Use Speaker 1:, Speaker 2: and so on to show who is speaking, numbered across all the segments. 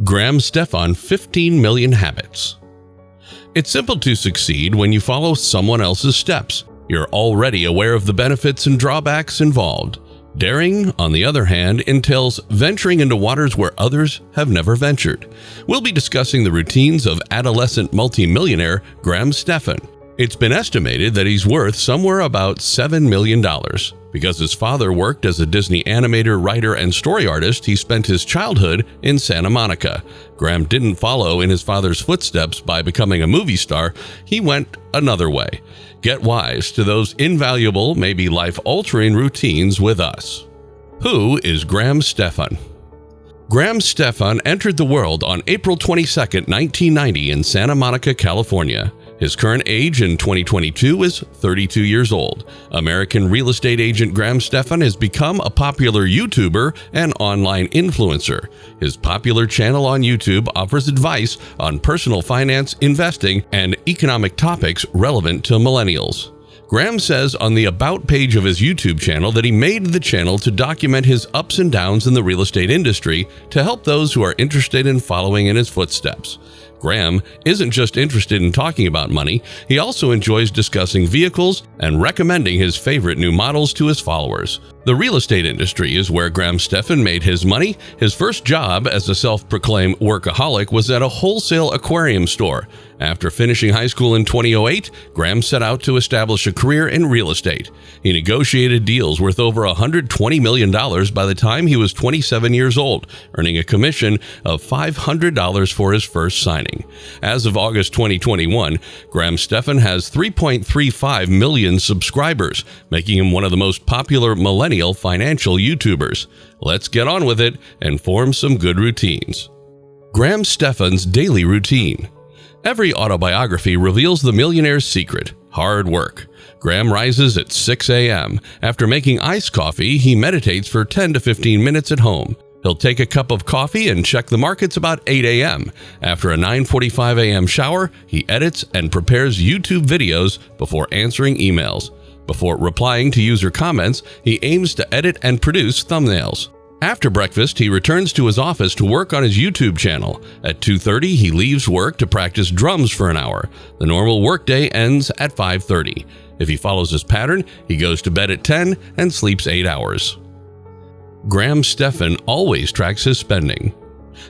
Speaker 1: Graham Stephan 15 Million Habits. It's simple to succeed when you follow someone else's steps. You're already aware of the benefits and drawbacks involved. Daring, on the other hand, entails venturing into waters where others have never ventured. We'll be discussing the routines of adolescent multimillionaire Graham Stephan. It's been estimated that he's worth somewhere about $7 million. Because his father worked as a Disney animator, writer, and story artist, he spent his childhood in Santa Monica. Graham didn't follow in his father's footsteps by becoming a movie star. He went another way. Get wise to those invaluable, maybe life-altering routines with us. Who is Graham Stephan? Graham Stephan entered the world on April 22, 1990 in Santa Monica, California. His current age in 2022 is 32 years old. American real estate agent Graham Stephan has become a popular YouTuber and online influencer. His popular channel on YouTube offers advice on personal finance, investing, and economic topics relevant to millennials. Graham says on the About page of his YouTube channel that he made the channel to document his ups and downs in the real estate industry to help those who are interested in following in his footsteps. Graham isn't just interested in talking about money, he also enjoys discussing vehicles and recommending his favorite new models to his followers. The real estate industry is where Graham Stephan made his money. His first job as a self-proclaimed workaholic was at a wholesale aquarium store. After finishing high school in 2008, Graham set out to establish a career in real estate. He negotiated deals worth over $120 million by the time he was 27 years old, earning a commission of $500 for his first signing. As of August 2021, Graham Stephan has 3.35 million subscribers, making him one of the most popular millennial financial YouTubers. Let's get on with it and form some good routines. Graham Stephan's daily routine. Every autobiography reveals the millionaire's secret: hard work. Graham rises at 6 a.m. After making iced coffee, he meditates for 10 to 15 minutes at home. He'll take a cup of coffee and check the markets about 8 a.m. After a 9:45 a.m. shower, he edits and prepares YouTube videos before answering emails. Before replying to user comments, he aims to edit and produce thumbnails. After breakfast, he returns to his office to work on his YouTube channel. At 2:30, he leaves work to practice drums for an hour. The normal workday ends at 5:30. If he follows his pattern, he goes to bed at 10 and sleeps 8 hours. Graham Stephan always tracks his spending.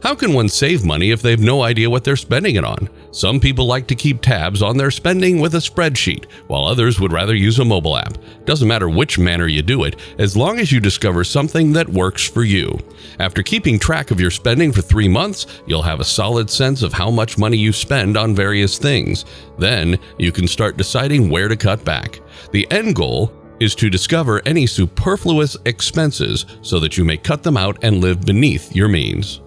Speaker 1: How can one save money if they have no idea what they're spending it on? Some people like to keep tabs on their spending with a spreadsheet, while others would rather use a mobile app. Doesn't matter which manner you do it, as long as you discover something that works for you. After keeping track of your spending for 3 months, you'll have a solid sense of how much money you spend on various things. Then you can start deciding where to cut back. The end goal is to discover any superfluous expenses so that you may cut them out and live beneath your means.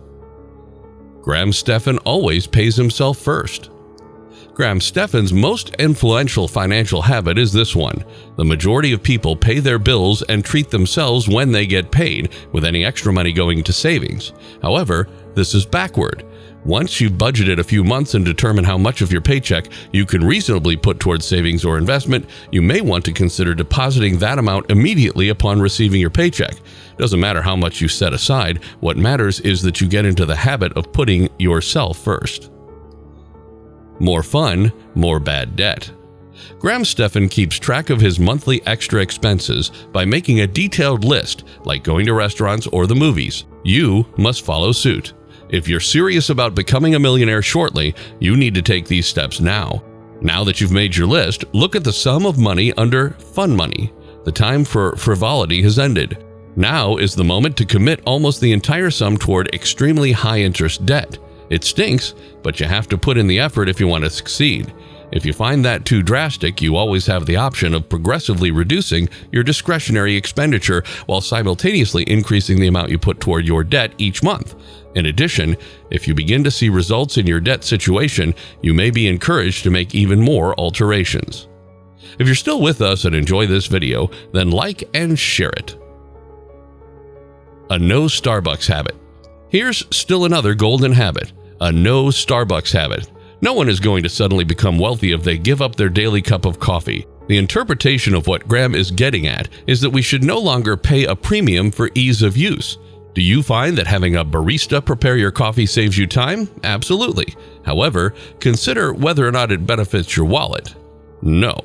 Speaker 1: Graham Stephan always pays himself first. Graham Stephan's most influential financial habit is this one: the majority of people pay their bills and treat themselves when they get paid, with any extra money going to savings. However, this is backward. Once you've budgeted a few months and determine how much of your paycheck you can reasonably put towards savings or investment, you may want to consider depositing that amount immediately upon receiving your paycheck. Doesn't matter how much you set aside, what matters is that you get into the habit of putting yourself first. More fun, more bad debt. Graham Stephan keeps track of his monthly extra expenses by making a detailed list, like going to restaurants or the movies. You must follow suit. If you're serious about becoming a millionaire shortly, you need to take these steps now. Now that you've made your list, look at the sum of money under Fun Money. The time for frivolity has ended. Now is the moment to commit almost the entire sum toward extremely high-interest debt. It stinks, but you have to put in the effort if you want to succeed. If you find that too drastic, you always have the option of progressively reducing your discretionary expenditure while simultaneously increasing the amount you put toward your debt each month. In addition, if you begin to see results in your debt situation, you may be encouraged to make even more alterations. If you're still with us and enjoy this video, then like and share it. A no Starbucks habit. Here's still another golden habit: a no Starbucks habit. No one is going to suddenly become wealthy if they give up their daily cup of coffee. The interpretation of what Graham is getting at is that we should no longer pay a premium for ease of use. Do you find that having a barista prepare your coffee saves you time? Absolutely. However, consider whether or not it benefits your wallet. No.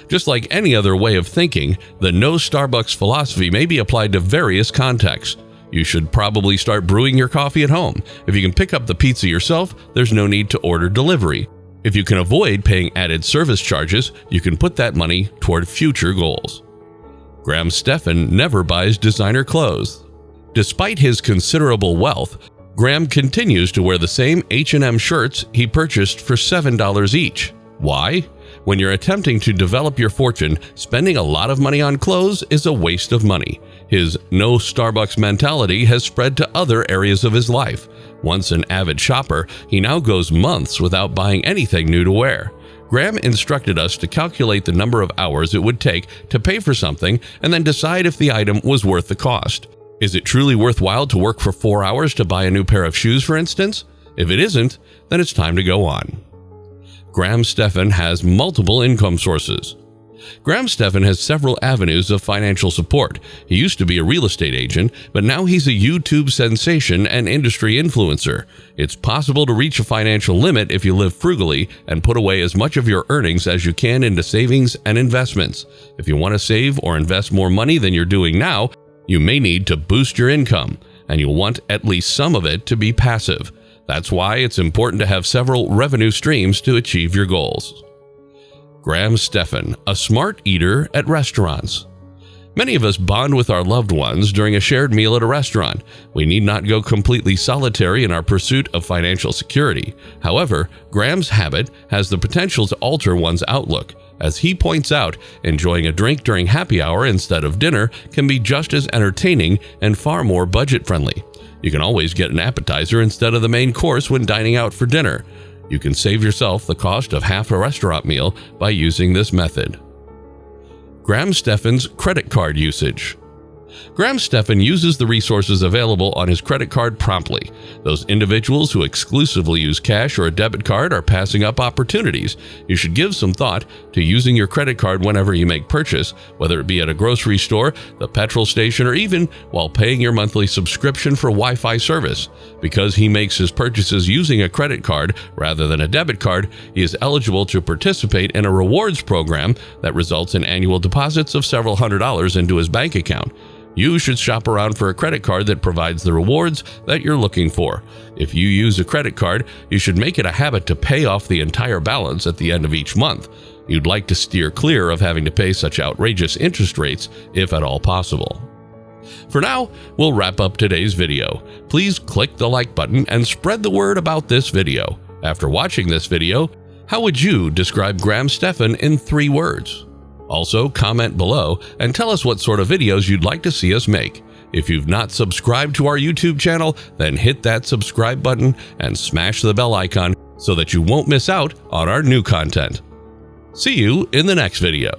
Speaker 1: Just like any other way of thinking, the no Starbucks philosophy may be applied to various contexts. You should probably start brewing your coffee at home. If you can pick up the pizza yourself, there's no need to order delivery. If you can avoid paying added service charges, you can put that money toward future goals. Graham Stephan never buys designer clothes. Despite his considerable wealth, Graham continues to wear the same H&M shirts he purchased for $7 each. Why? When you're attempting to develop your fortune, spending a lot of money on clothes is a waste of money. His no Starbucks mentality has spread to other areas of his life. Once an avid shopper, he now goes months without buying anything new to wear. Graham instructed us to calculate the number of hours it would take to pay for something and then decide if the item was worth the cost. Is it truly worthwhile to work for 4 hours to buy a new pair of shoes, for instance? If it isn't, then it's time to go on. Graham Stephan has multiple income sources. Graham Stephan has several avenues of financial support. He used to be a real estate agent, but now he's a YouTube sensation and industry influencer. It's possible to reach a financial limit if you live frugally and put away as much of your earnings as you can into savings and investments. If you want to save or invest more money than you're doing now, you may need to boost your income, and you'll want at least some of it to be passive. That's why it's important to have several revenue streams to achieve your goals. Graham Stephan, a smart eater at restaurants. Many of us bond with our loved ones during a shared meal at a restaurant. We need not go completely solitary in our pursuit of financial security. However, Graham's habit has the potential to alter one's outlook. As he points out, enjoying a drink during happy hour instead of dinner can be just as entertaining and far more budget-friendly. You can always get an appetizer instead of the main course when dining out for dinner. You can save yourself the cost of half a restaurant meal by using this method. Graham Stephan's credit card usage. Graham Stephan uses the resources available on his credit card promptly. Those individuals who exclusively use cash or a debit card are passing up opportunities. You should give some thought to using your credit card whenever you make purchase, whether it be at a grocery store, the petrol station, or even while paying your monthly subscription for Wi-Fi service. Because he makes his purchases using a credit card rather than a debit card, he is eligible to participate in a rewards program that results in annual deposits of several $100s into his bank account. You should shop around for a credit card that provides the rewards that you're looking for. If you use a credit card, you should make it a habit to pay off the entire balance at the end of each month. You'd like to steer clear of having to pay such outrageous interest rates, if at all possible. For now, we'll wrap up today's video. Please click the like button and spread the word about this video. After watching this video, how would you describe Graham Stephan in 3 words? Also, comment below and tell us what sort of videos you'd like to see us make. If you've not subscribed to our YouTube channel, then hit that subscribe button and smash the bell icon so that you won't miss out on our new content. See you in the next video.